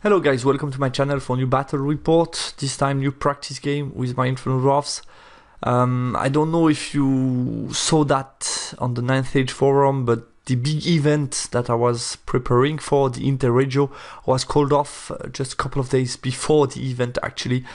Hello guys, welcome to my channel for new battle report, this time new practice game with my Infernal Dwarves. I don't know if you saw that on the 9th Age forum, but the big event that I was preparing for, the Interregio, was called off just a couple of days before the event actually,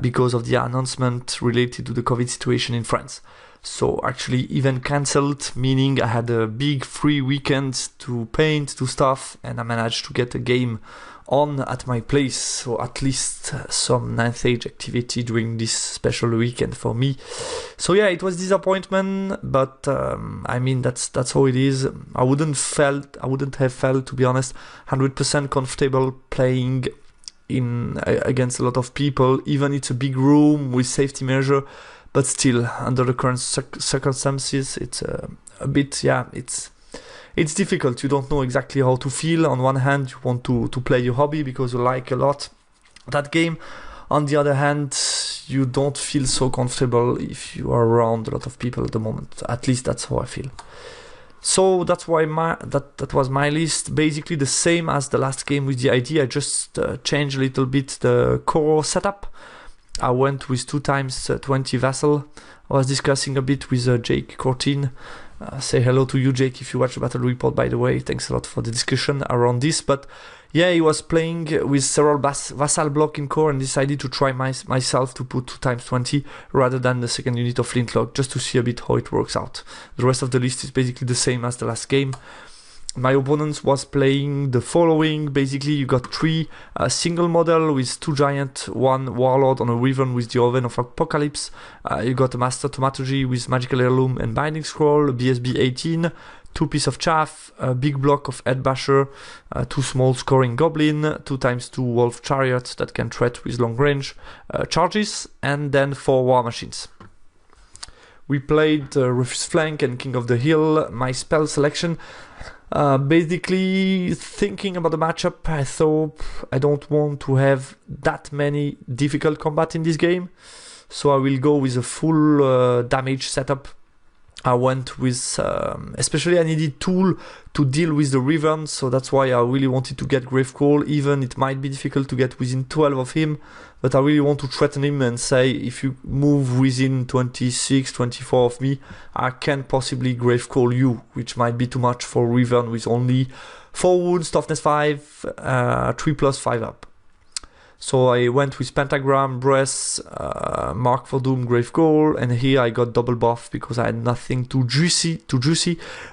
because of the announcement related to the COVID situation in France. So actually event cancelled, meaning I had a big free weekend to paint, to stuff, and I managed to get a game on at my place, so at least some 9th Age activity during this special weekend for me. So yeah, it was disappointment, but I mean that's how it is. I wouldn't have felt, to be honest, 100% comfortable playing in against a lot of people, even it's a big room with safety measure, but still under the current circumstances it's a bit, yeah, it's difficult. You don't know exactly how to feel. On one hand, you want to play your hobby because you like a lot that game. On the other hand, you don't feel so comfortable if you are around a lot of people at the moment. At least that's how I feel. So that's why that was my list. Basically the same as the last game with the ID. I just changed a little bit the core setup. I went with 2 times 20 vassal. I was discussing a bit with Jake Cortin. Say hello to you, Jake, if you watch the battle report, by the way. Thanks a lot for the discussion around this. But yeah, he was playing with several vassal block in core and decided to try myself to put 2 times 20 rather than the second unit of flintlock, just to see a bit how it works out. The rest of the list is basically the same as the last game. My opponent was playing the following. Basically, you got 3 single model with 2 giant, 1 warlord on a wyvern with the Oven of Apocalypse. You got a master thaumaturgy with magical heirloom and binding scroll, BSB 18, 2 piece of chaff, a big block of head basher, 2 small scoring goblin, 2 times 2 wolf chariot that can threat with long range charges, and then 4 war machines. We played Rufus Flank and King of the Hill. My spell selection, basically thinking about the matchup, I thought I don't want to have that many difficult combat in this game, so I will go with a full damage setup. I went with, especially I needed tool to deal with the Wyvern, so that's why I really wanted to get Gravecrawl, even it might be difficult to get within 12 of him, but I really want to threaten him and say, if you move within 26, 24 of me, I can possibly Gravecrawl you, which might be too much for Wyvern with only 4 wounds, toughness 5, 3+5 up. So I went with Pentagram, Breath, Mark for Doom, Gravecrawl, and here I got double buff because I had nothing too juicy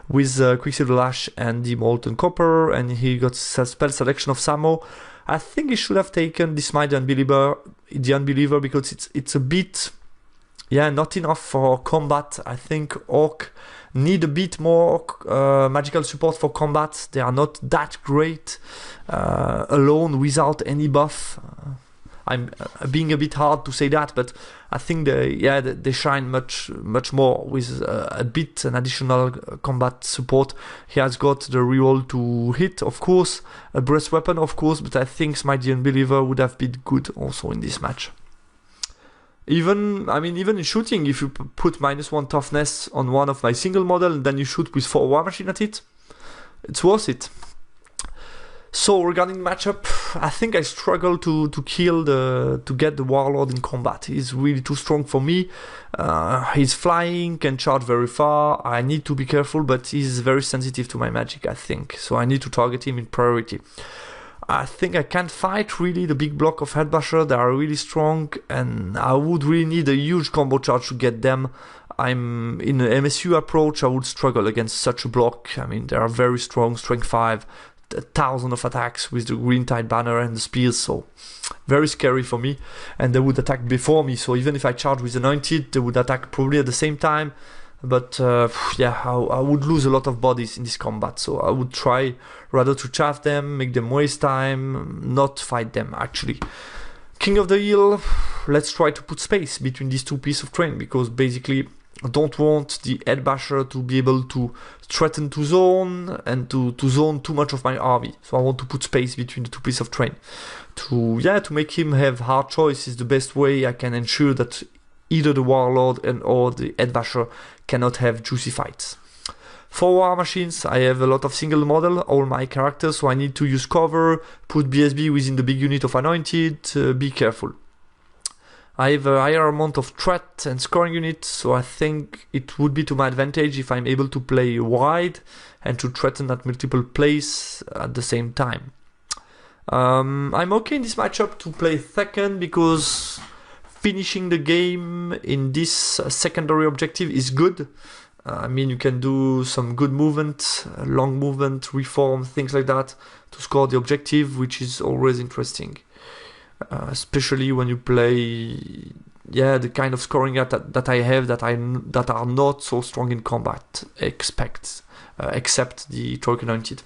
with Quicksilver Lash and the Molten Copper, and he got spell selection of Samo. I think he should have taken Dismay the Unbeliever because it's a bit, yeah, not enough for combat. I think Orc need a bit more magical support for combat. They are not that great alone without any buff. I'm being a bit hard to say that, but I think they shine much more with an additional combat support. He has got the reroll to hit, of course, a breast weapon, of course, but I think Smite the Unbeliever would have been good also in this match. Even in shooting, if you put -1 toughness on one of my single model and then you shoot with 4 war machine at it, it's worth it. So regarding matchup, I think I struggle to get the warlord in combat. He's really too strong for me. He's flying, can charge very far. I need to be careful, but he's very sensitive to my magic, I think. So I need to target him in priority. I think I can't fight really the big block of Headbasher. They are really strong, and I would really need a huge combo charge to get them. I'm in an MSU approach, I would struggle against such a block. I mean, they are very strong, strength 5, 1,000 of attacks with the Green Tide banner and the spears, so very scary for me. And they would attack before me, so even if I charge with Anointed, they would attack probably at the same time. But yeah, I would lose a lot of bodies in this combat, so I would try rather to chaff them, make them waste time, not fight them actually. King of the Hill, let's try to put space between these 2 pieces of terrain, because basically I don't want the Head Basher to be able to threaten to zone and to zone too much of my army. So I want to put space between the 2 pieces of terrain. To make him have hard choice is the best way I can ensure that either the Warlord or the Head Basher cannot have juicy fights. For war machines, I have a lot of single model, all my characters, so I need to use cover, put BSB within the big unit of anointed, be careful. I have a higher amount of threat and scoring units, so I think it would be to my advantage if I'm able to play wide and to threaten at multiple places at the same time. I'm okay in this matchup to play second because finishing the game in this secondary objective is good. I mean, you can do some good movement, long movement, reform, things like that to score the objective, which is always interesting. Especially when you play, the kind of scoring that I have that are not so strong in combat, except the Troika Anointed.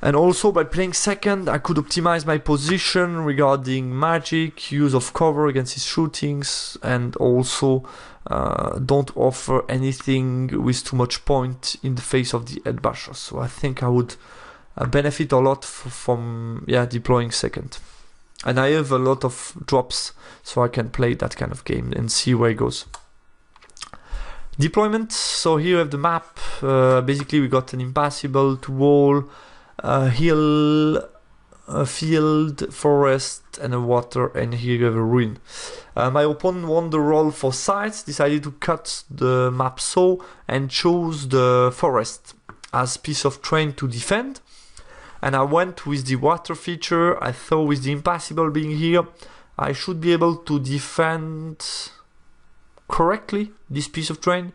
And also by playing second, I could optimize my position regarding magic, use of cover against his shootings, and also don't offer anything with too much point in the face of the head bashers. So I think I would benefit a lot from deploying second. And I have a lot of drops, so I can play that kind of game and see where it goes. Deployment, so here we have the map. Basically we got an impassable to wall, hill, a field, forest, and a water, and here you have a ruin. My opponent won the roll for sides, decided to cut the map so, and chose the forest as piece of terrain to defend. And I went with the water feature. I thought with the impassable being here, I should be able to defend correctly this piece of terrain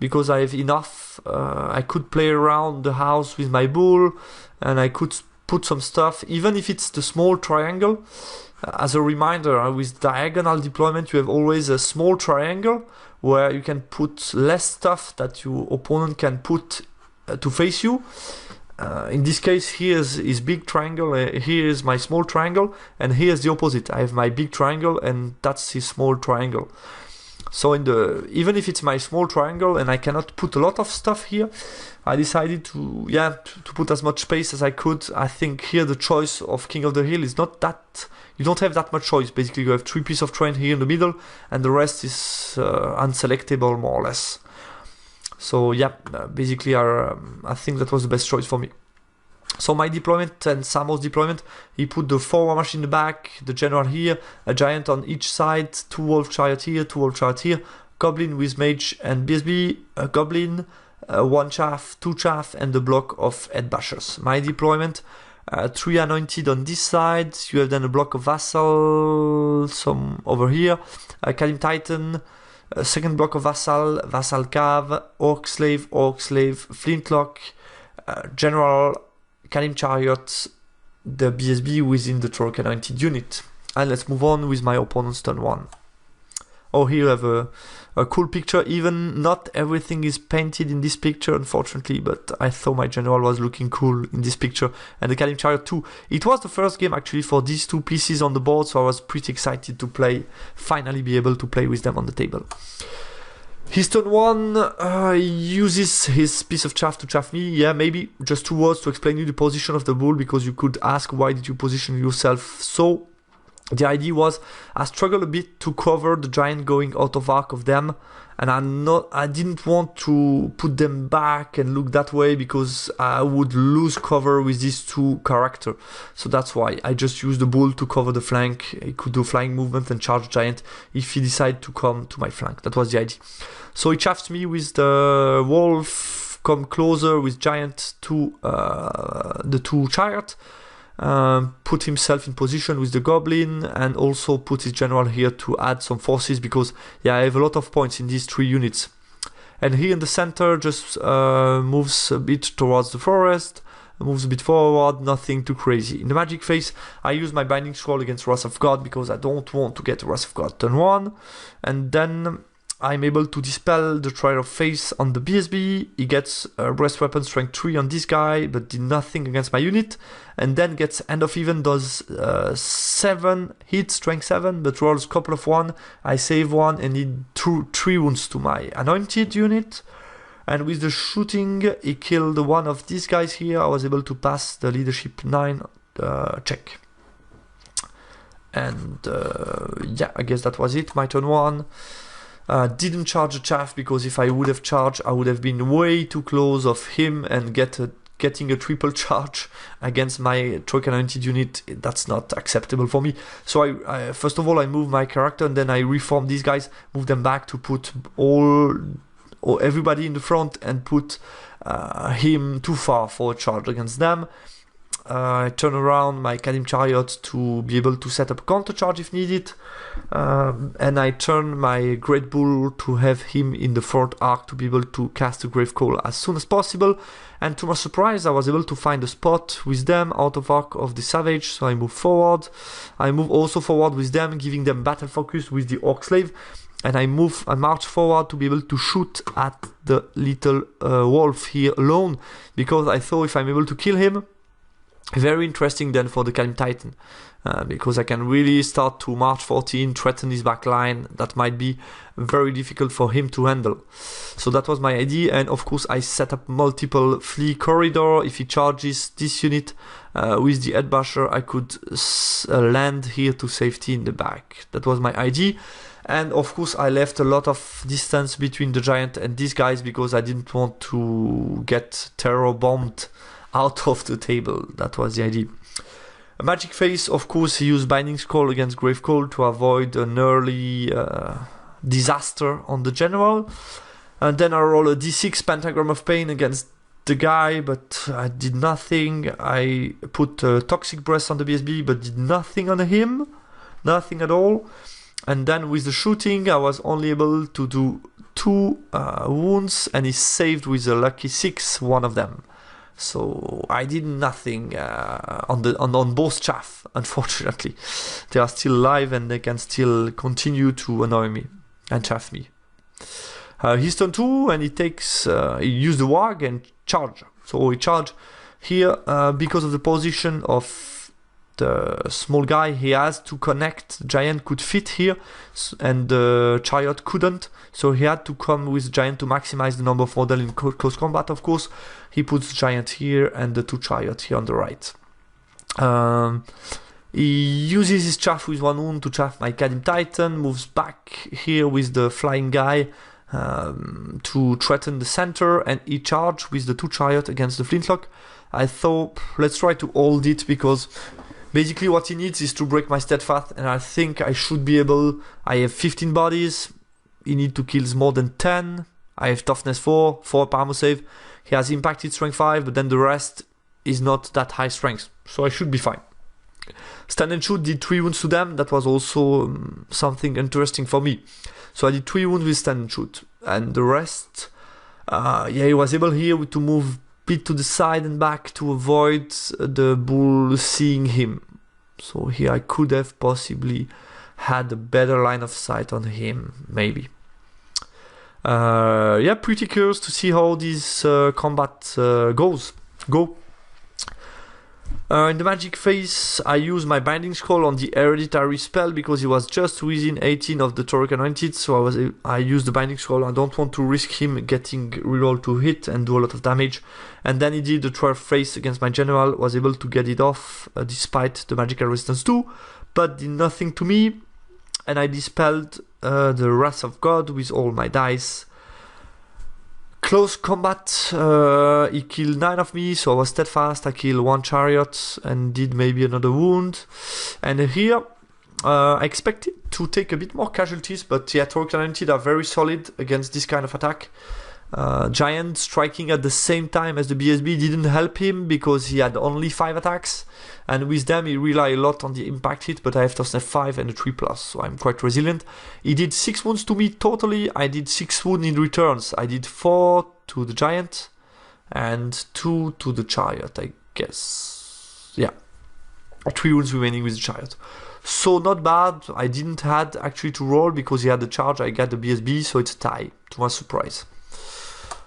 because I have enough. I could play around the house with my bull and I could put some stuff, even if it's the small triangle. As a reminder, with diagonal deployment, you have always a small triangle where you can put less stuff that your opponent can put to face you. In this case, here's his big triangle, here's my small triangle, and here's the opposite. I have my big triangle, and that's his small triangle. So even if it's my small triangle and I cannot put a lot of stuff here, I decided to put as much space as I could. I think here the choice of King of the Hill is not that. You don't have that much choice. Basically, you have 3 pieces of terrain here in the middle, and the rest is unselectable more or less. So basically I think that was the best choice for me. So my deployment and Samo's deployment, he put the 4 war machine in the back, the general here, a giant on each side, 2 wolf chariot here, 2 wolf chariot here, goblin with mage and BSB, a goblin, 1 chaff, 2 chaff, and the block of head bashers. My deployment, 3 anointed on this side, you have then a block of vassal, some over here, a Kalim Titan, a second block of vassal, vassal cav, orc slave, flintlock, general, Kalim chariot, the BSB within the Troika Anointed unit. And let's move on with my opponent's turn 1. Oh, here you have a cool picture. Even not everything is painted in this picture, unfortunately, but I thought my general was looking cool in this picture. And the Kalim chariot too. It was the first game actually for these 2 pieces on the board, so I was pretty excited to finally be able to play with them on the table. His turn 1 uses his piece of chaff to chaff me. Yeah, maybe just 2 words to explain you the position of the bull, because you could ask why did you position yourself so. The idea was I struggled a bit to cover the giant going out of arc of them, and I didn't want to put them back and look that way because I would lose cover with these 2 characters. So that's why I just used the bull to cover the flank. He could do flying movement and charge giant if he decided to come to my flank. That was the idea. So he chaffs me with the wolf, come closer with giant to the 2 chariot. Put himself in position with the goblin, and also put his general here to add some forces because I have a lot of points in these 3 units. And here in the center just moves a bit towards the forest, moves a bit forward, nothing too crazy. In the magic phase, I use my binding scroll against Wrath of God because I don't want to get Wrath of God turn 1, and then I'm able to dispel the Trial of Face on the BSB. He gets a breast weapon strength 3 on this guy, but did nothing against my unit. And then gets End of Even, does 7 hits, strength 7, but rolls a couple of 1. I save 1 and did 3 wounds to my anointed unit. And with the shooting, he killed one of these guys here. I was able to pass the leadership 9 check. And I guess that was it, my turn 1. Didn't charge a chaff because if I would have charged, I would have been way too close of him and getting a triple charge against my Troika anointed unit. That's not acceptable for me. So I first of all I move my character, and then I reform these guys, move them back to put everybody in the front and put him too far for a charge against them. I turn around my Kadim Chariot to be able to set up a counter charge if needed, and I turn my Great Bull to have him in the front arc to be able to cast a Grave Call as soon as possible. And to my surprise, I was able to find a spot with them out of arc of the Savage, so I move forward. I move also forward with them, giving them battle focus with the Orc Slave, and I march forward to be able to shoot at the little wolf here alone, because I thought if I'm able to kill him, very interesting then for the Kalim Titan, because I can really start to march 14, threaten his back line. That might be very difficult for him to handle. So that was my idea, and of course I set up multiple flea corridor. If he charges this unit with the Head Basher, I could land here to safety in the back. That was my idea. And of course I left a lot of distance between the giant and these guys because I didn't want to get terror bombed out of the table. That was the idea. A Magic Face, of course, he used Binding Scroll against Grave Call to avoid an early disaster on the general. And then I roll a d6 Pentagram of Pain against the guy, but I did nothing. I put Toxic Breath on the BSB, but did nothing on him. Nothing at all. And then with the shooting, I was only able to do 2 wounds, and he saved with a lucky 6, one of them. So I did nothing on both chaff, unfortunately. They are still alive and they can still continue to annoy me and chaff me. He's turn 2 and he used the Wag and charge. So he charged here because of the position of the small guy. He has to connect. The giant could fit here and the chariot couldn't. So he had to come with giant to maximize the number of model in close combat, of course. He puts giant here and the 2 chariot here on the right. He uses his chaff with 1 wound to chaff my Kadim Titan, moves back here with the flying guy to threaten the center, and he charged with the 2 chariot against the flintlock. I thought, let's try to hold it, because basically what he needs is to break my steadfast, and I think I should be able. I have 15 bodies, he needs to kill more than 10. I have toughness 4 armor save. He has impacted strength 5, but then the rest is not that high strength, so I should be fine. Stand and shoot, did 3 wounds to them. That was also something interesting for me. So I did 3 wounds with stand and shoot, and the rest, he was able here to move a bit to the side and back to avoid the bull seeing him. So here I could have possibly had a better line of sight on him, maybe. Pretty curious to see how this combat go. In the Magic Phase, I use my Binding Scroll on the Hereditary spell because he was just within 18 of the Tauric Anointed, so I used the Binding Scroll. I don't want to risk him getting reroll to hit and do a lot of damage. And then he did the 12 Phase against my General, was able to get it off despite the Magical Resistance 2, but did nothing to me. And I dispelled the Wrath of God with all my dice. Close combat, he killed 9 of me, so I was steadfast. I killed 1 chariot and did maybe another wound. And here, I expected to take a bit more casualties, but yeah, Tauric Anointed are very solid against this kind of attack. Giant striking at the same time as the BSB didn't help him because he had only 5 attacks, and with them he relied a lot on the impact hit, but I have toughness 5 and a 3+, so I'm quite resilient. He did 6 wounds to me totally. I did 6 wounds in returns. I did 4 to the giant and 2 to the chariot, I guess. Yeah, 3 wounds remaining with the chariot. So not bad. I didn't had actually to roll because he had the charge. I got the BSB, so it's a tie, to my surprise.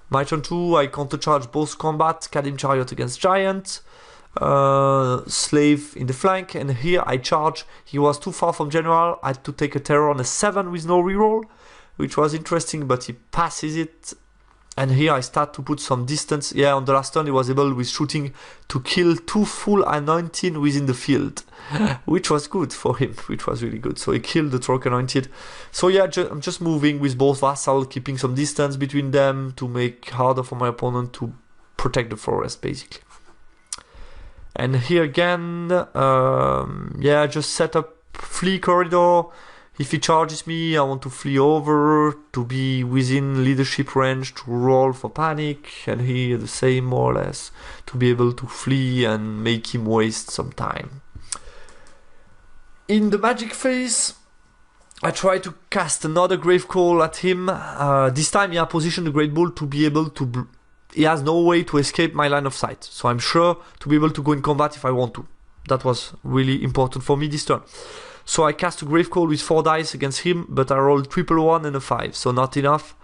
My turn 2, I counter-charge both combat, Kadim Chariot against Giant, Slave in the flank, and here I charge. He was too far from General. I had to take a terror on a 7 with no reroll, which was interesting, but he passes it. And here I start to put some distance. Yeah, on the last turn he was able with shooting to kill 2 full anointed within the field, which was good for him, which was really good. So he killed the Troc anointed. So yeah, I'm just moving with both vassals, keeping some distance between them to make harder for my opponent to protect the forest, basically. And here again, yeah, just set up flee corridor. If he charges me, I want to flee over to be within leadership range to roll for panic, and here the same more or less, to be able to flee and make him waste some time. In the magic phase, I try to cast another Grave Call at him. This time I position the Great Bull to be able to... He has no way to escape my line of sight, so I'm sure to be able to go in combat if I want to. That was really important for me this turn. So I cast a Grave Call with 4 dice against him, but I rolled triple 1 and a 5, so not enough.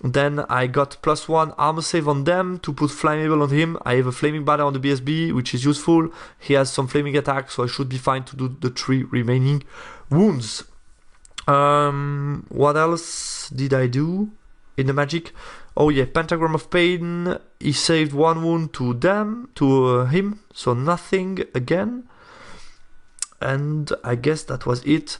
Then I got +1 armor save on them to put flammable on him. I have a flaming banner on the BSB, which is useful. He has some flaming attack, so I should be fine to do the 3 remaining wounds. What else did I do in the magic? Oh yeah, Pentagram of Pain. He saved 1 wound to him, so nothing again. And I guess that was it.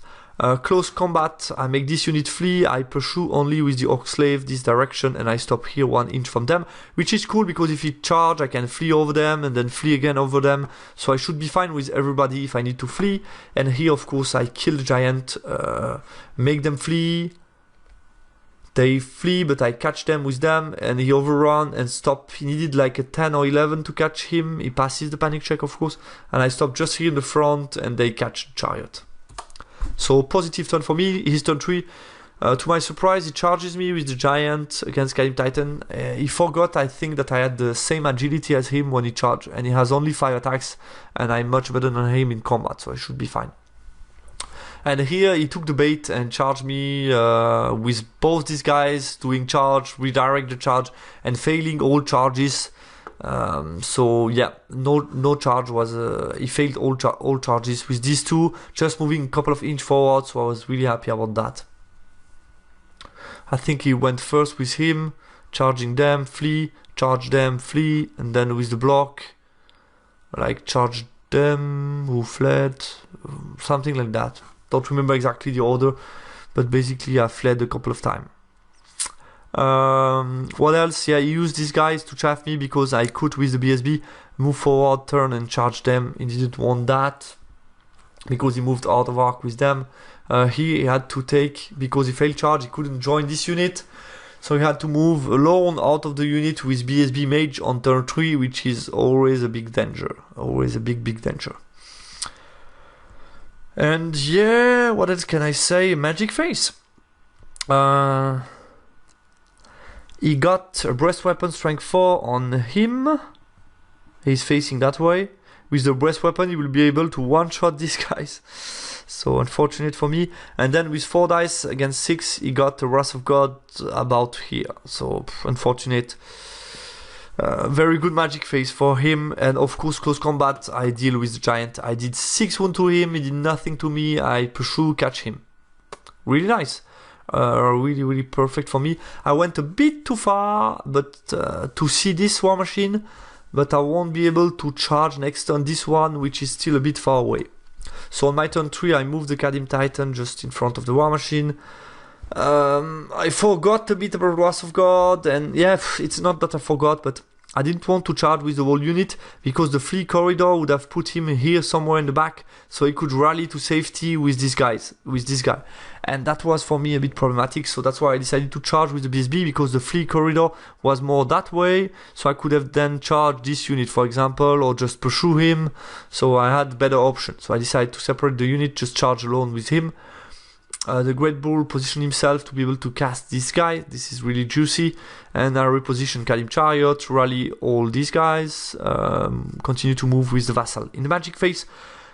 Close combat, I make this unit flee. I pursue only with the Orc Slave this direction, and I stop here 1 inch from them, which is cool because if he charge, I can flee over them and then flee again over them. So I should be fine with everybody if I need to flee. And here, of course, I kill the giant, make them flee. They flee, but I catch them with them, and he overrun and stop. He needed like a 10 or 11 to catch him. He passes the panic check, of course, and I stop just here in the front, and they catch the chariot. So positive turn for me. His turn 3. To my surprise, he charges me with the giant against Kalim Titan. He forgot, I think, that I had the same agility as him when he charged, and he has only 5 attacks, and I'm much better than him in combat, so I should be fine. And here he took the bait and charged me with both these guys doing charge, redirect the charge, and failing all charges. So yeah, no charge was. He failed all charges with these 2, just moving a couple of inch forward. So I was really happy about that. I think he went first with him, charging them, flee, charge them, flee, and then with the block, like charge them who fled, something like that. Don't remember exactly the order, but basically I fled a couple of times. What else? Yeah, he used these guys to chaff me because I could, with the BSB, move forward, turn and charge them. He didn't want that because he moved out of arc with them. He had to take, because he failed charge, he couldn't join this unit. So he had to move alone out of the unit with BSB Mage on turn 3, which is always a big danger. Always a big danger. And yeah, what else can I say? Magic Face. He got a breast weapon strength 4 on him. He's facing that way. With the breast weapon, he will be able to one-shot these guys. So unfortunate for me. And then with 4 dice against 6, he got the Wrath of God about here. So unfortunate. Very good magic phase for him, and of course close combat I deal with the giant. I did 6 wounds to him, he did nothing to me. I pursue, catch him. Really nice. Really perfect for me. I went a bit too far, but to see this war machine, but I won't be able to charge next turn this one, which is still a bit far away. So on my turn 3 I moved the Kadim Titan just in front of the war machine. I forgot a bit about Wrath of God, and yeah, it's not that I forgot, but I didn't want to charge with the whole unit because the flee corridor would have put him here somewhere in the back, so he could rally to safety with this guy, and that was for me a bit problematic. So that's why I decided to charge with the BSB, because the flee corridor was more that way, so I could have then charged this unit, for example, or just pursue him. So I had better options, so I decided to separate the unit, just charge alone with him. The Great Bull positioned himself to be able to cast this guy. This is really juicy. And I reposition Kalim Chariot, rally all these guys, continue to move with the Vassal. In the Magic Phase,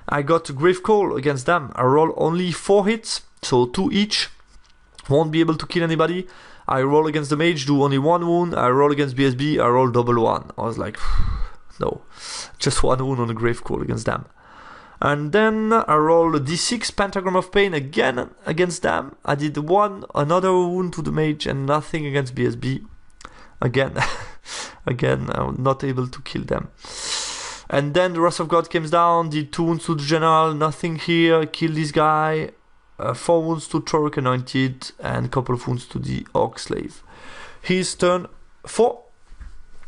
I got a Grave Call against them. I roll only 4 hits, so 2 each. Won't be able to kill anybody. I roll against the Mage, do only 1 wound. I roll against BSB, I roll double 1. I was like, no, just 1 wound on a Grave Call against them. And then I roll a d6 Pentagram of Pain again against them. I did another wound to the Mage and nothing against BSB. again. Again, I'm not able to kill them. And then the Wrath of God comes down, did 2 wounds to the general, nothing here, kill this guy, 4 wounds to Thorok Anointed, and a couple of wounds to the Orc Slave. His turn 4.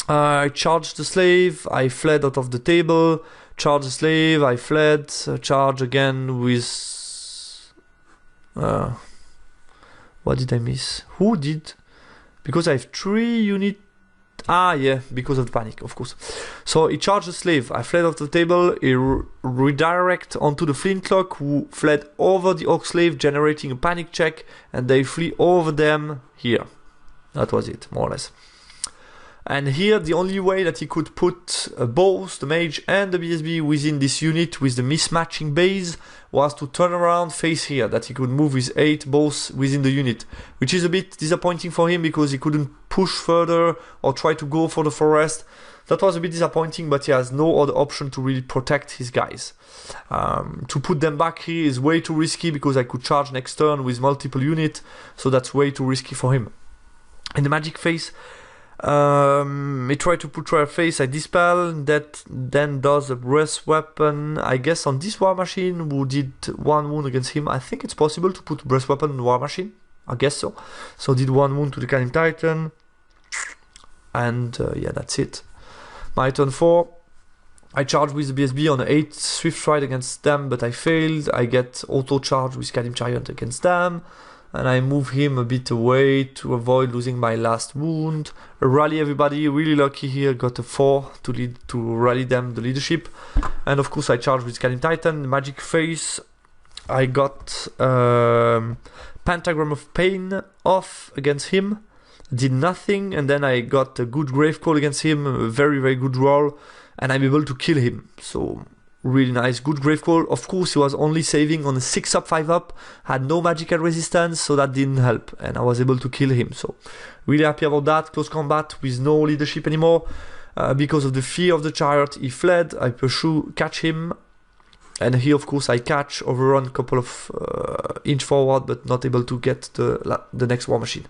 I charged the slave, I fled out of the table, charged the slave, I fled, charge again with... what did I miss? Who did? Because I have 3 units. Ah, yeah, because of the panic, of course. So he charged the slave. I fled off the table. He redirect onto the flintlock, who fled over the Orc Slave, generating a panic check, and they flee over them here. That was it, more or less. And here, the only way that he could put both the mage and the BSB within this unit with the mismatching base was to turn around, face here, that he could move with 8 both within the unit, which is a bit disappointing for him because he couldn't push further or try to go for the forest. That was a bit disappointing, but he has no other option to really protect his guys. To put them back here is way too risky because I could charge next turn with multiple units, so that's way too risky for him. In the magic phase, he tried to put Trial Face, I dispel, that then does a breath weapon, I guess on this War Machine who did 1 wound against him. I think it's possible to put breath weapon on War Machine, I guess so. So did 1 wound to the Cannon Titan, and yeah, that's it. My turn 4, I charge with the BSB on 8 Swift Stride against them, but I failed. I get auto charge with Kalim Giant against them. And I move him a bit away to avoid losing my last wound. Rally everybody, really lucky here, got a 4 to rally them, the leadership. And of course I charge with Kalim Titan, Magic Face. I got Pentagram of Pain off against him, did nothing, and then I got a good Grave Call against him, a very, very good roll, and I'm able to kill him. So really nice, good Grave Call. Of course, he was only saving on a 6 up, 5 up, had no magical resistance, so that didn't help, and I was able to kill him. So really happy about that. Close combat with no leadership anymore. Because of the fear of the chariot, he fled. I pursue, catch him, and here, of course, I catch, overrun a couple of inch forward, but not able to get the next War Machine.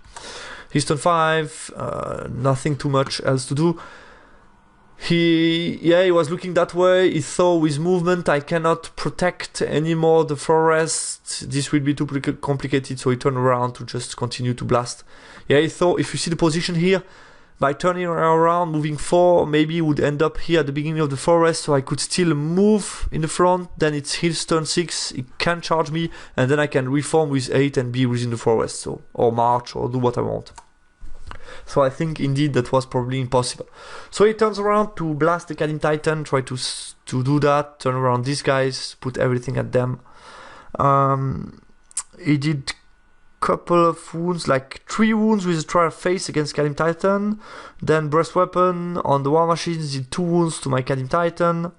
He's turn 5, nothing too much else to do. He was looking that way. He saw with movement I cannot protect anymore the forest. This will be too complicated, so he turned around to just continue to blast. Yeah, he thought if you see the position here, by turning around, moving 4, maybe he would end up here at the beginning of the forest, so I could still move in the front. Then it's his turn 6, he can charge me, and then I can reform with 8 and be within the forest, so or march or do what I want. So I think indeed that was probably impossible. So he turns around to blast the Kalim Titan, try to do that, turn around these guys, put everything at them. He did couple of wounds, like 3 wounds with a Trial Face against Kalim Titan. Then Breast Weapon on the War Machines did 2 wounds to my Kalim Titan.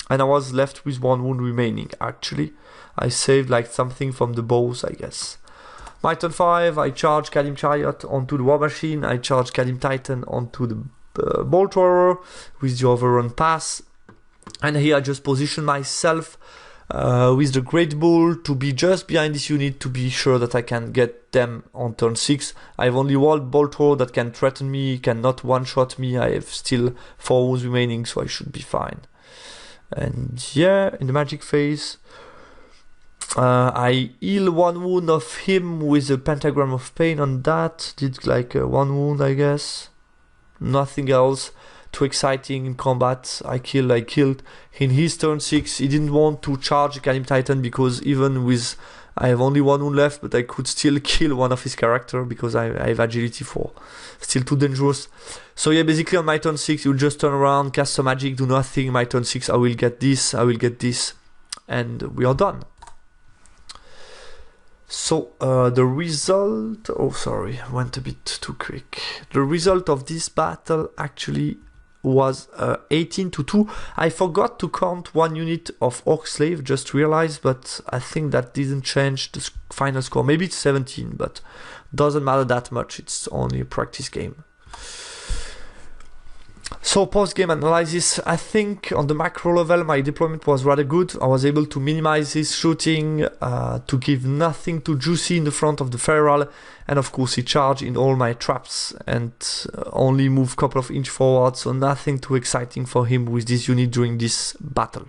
And I was left with 1 wound remaining, actually. I saved like something from the bows, I guess. My turn 5, I charge Kalim Chariot onto the War Machine, I charge Kalim Titan onto the Bolt Thrower with the Overrun Pass, and here I just position myself with the Great Bull to be just behind this unit to be sure that I can get them on turn 6. I have only 1 Bolt Thrower that can threaten me, cannot one-shot me, I have still 4 wounds remaining, so I should be fine. And yeah, in the magic phase, I heal 1 wound of him with a Pentagram of Pain on that. Did like 1 wound, I guess. Nothing else too exciting in combat. I killed. In his turn 6, he didn't want to charge Kalim Titan because even with... I have only 1 wound left, but I could still kill one of his character because I have agility 4. Still too dangerous. So yeah, basically on my turn 6, you just turn around, cast some magic, do nothing. My turn 6, I will get this, and we are done. So the result, went a bit too quick. The result of this battle actually was 18-2. I forgot to count 1 unit of Orc Slave, just realized, but I think that didn't change the final score. Maybe it's 17, but doesn't matter that much. It's only a practice game. So post-game analysis, I think on the macro level my deployment was rather good. I was able to minimize his shooting, to give nothing to Juicy in the front of the feral, and of course he charged in all my traps and only moved a couple of inches forward, so nothing too exciting for him with this unit during this battle.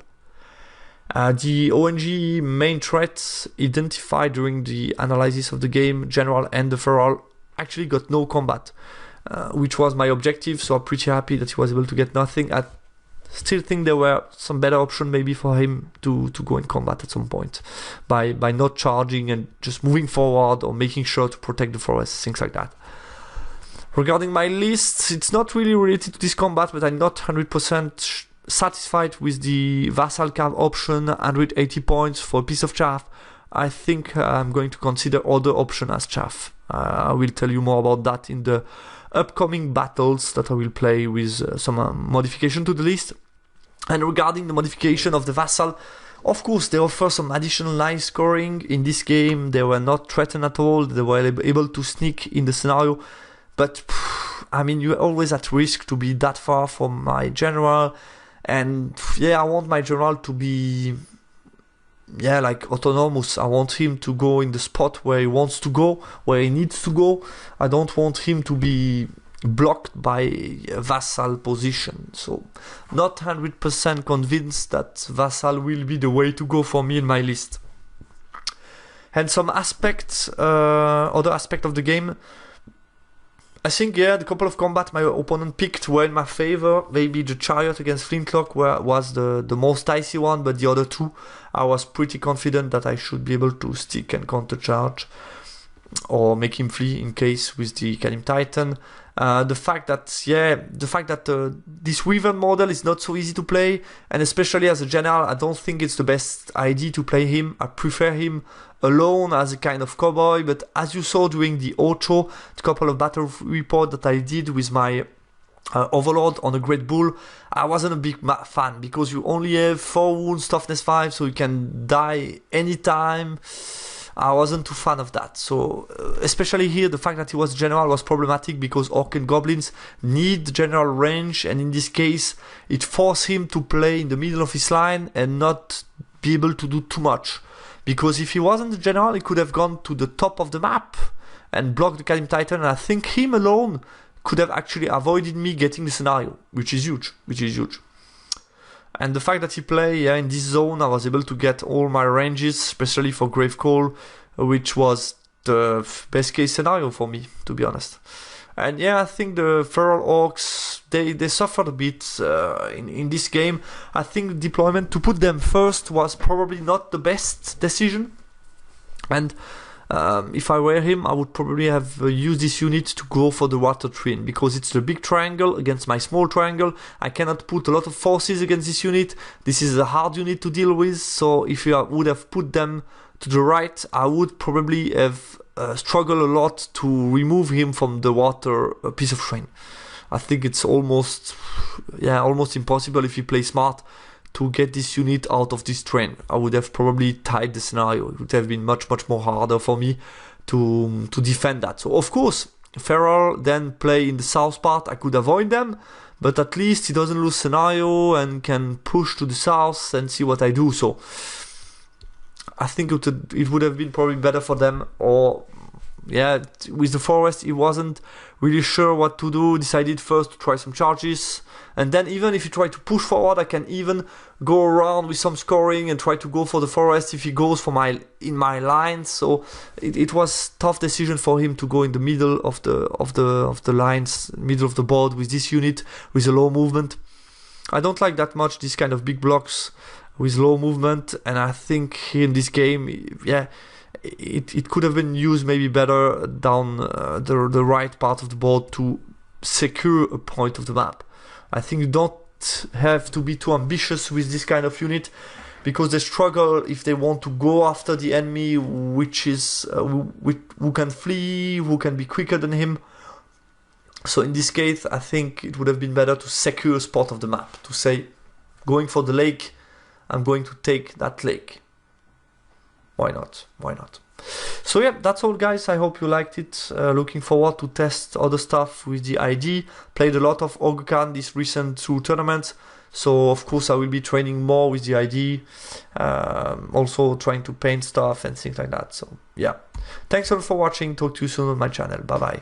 The ONG main threats identified during the analysis of the game, General and the feral, actually got no combat. Which was my objective, so I'm pretty happy that he was able to get nothing. I still think there were some better options maybe for him to go in combat at some point by not charging and just moving forward or making sure to protect the forest, things like that. Regarding my list, it's not really related to this combat, but I'm not 100% satisfied with the Vassal Cav option, 180 points for a piece of chaff. I think I'm going to consider other option as chaff. I will tell you more about that in the upcoming battles that I will play with some modification to the list. And regarding the modification of the Vassal, of course they offer some additional line scoring. In this game they were not threatened at all, they were able to sneak in the scenario, but I mean you're always at risk to be that far from my general, and yeah, I want my general to be like autonomous. I want him to go in the spot where he wants to go, where he needs to go. I don't want him to be blocked by a Vassal position. So not 100% convinced that Vassal will be the way to go for me in my list. And some aspects, other aspect of the game, I think, yeah, the couple of combat my opponent picked were in my favor. Maybe the Chariot against Flintlock was the most dicey one, but the other two, I was pretty confident that I should be able to stick and countercharge or make him flee in case with the Kalim Titan. The fact that this Wyvern model is not so easy to play, and especially as a general, I don't think it's the best idea to play him. I prefer him alone as a kind of cowboy, but as you saw during the Ocho, the couple of battle report that I did with my Overlord on a Great Bull, I wasn't a big fan, because you only have 4 wounds, toughness 5, so you can die anytime. I wasn't too fan of that. So especially here, the fact that he was general was problematic, because Orcs and Goblins need general range, and in this case it forced him to play in the middle of his line and not be able to do too much. Because if he wasn't a general, he could have gone to the top of the map and blocked the Kalim Titan, and I think him alone could have actually avoided me getting the scenario, which is huge. And the fact that he played in this zone, I was able to get all my ranges, especially for Gravecall, which was the best case scenario for me, to be honest. And yeah, I think the Feral Orcs, they suffered a bit in this game. I think deployment, to put them first, was probably not the best decision. And if I were him, I would probably have used this unit to go for the Water Twin, because it's the big triangle against my small triangle. I cannot put a lot of forces against this unit. This is a hard unit to deal with, so if you would have put them to the right, I would probably have struggled a lot to remove him from the water piece of terrain. I think it's almost impossible if you play smart to get this unit out of this train. I would have probably tied the scenario. It would have been much more harder for me to defend that. So of course, Feral then play in the south part. I could avoid them, but at least he doesn't lose scenario and can push to the south and see what I do. So I think it would have been probably better for them. Or yeah, with the forest, he wasn't really sure what to do. Decided first to try some charges, and then even if he tried to push forward, I can even go around with some scoring and try to go for the forest if he goes for in my lines. So it was tough decision for him to go in the middle of the lines, middle of the board with this unit with a low movement. I don't like that much this kind of big blocks with low movement, and I think here in this game, yeah, it could have been used maybe better down the right part of the board to secure a point of the map. I think you don't have to be too ambitious with this kind of unit, because they struggle if they want to go after the enemy, which is who can flee, who can be quicker than him. So in this case, I think it would have been better to secure a spot of the map, to say, going for the lake, I'm going to take that lake. Why not? So yeah, that's all guys, I hope you liked it. Looking forward to test other stuff with the ID. Played a lot of Ogre this recent 2 tournaments, so of course I will be training more with the ID, also trying to paint stuff and things like that. So yeah, thanks all for watching, talk to you soon on my channel, bye bye.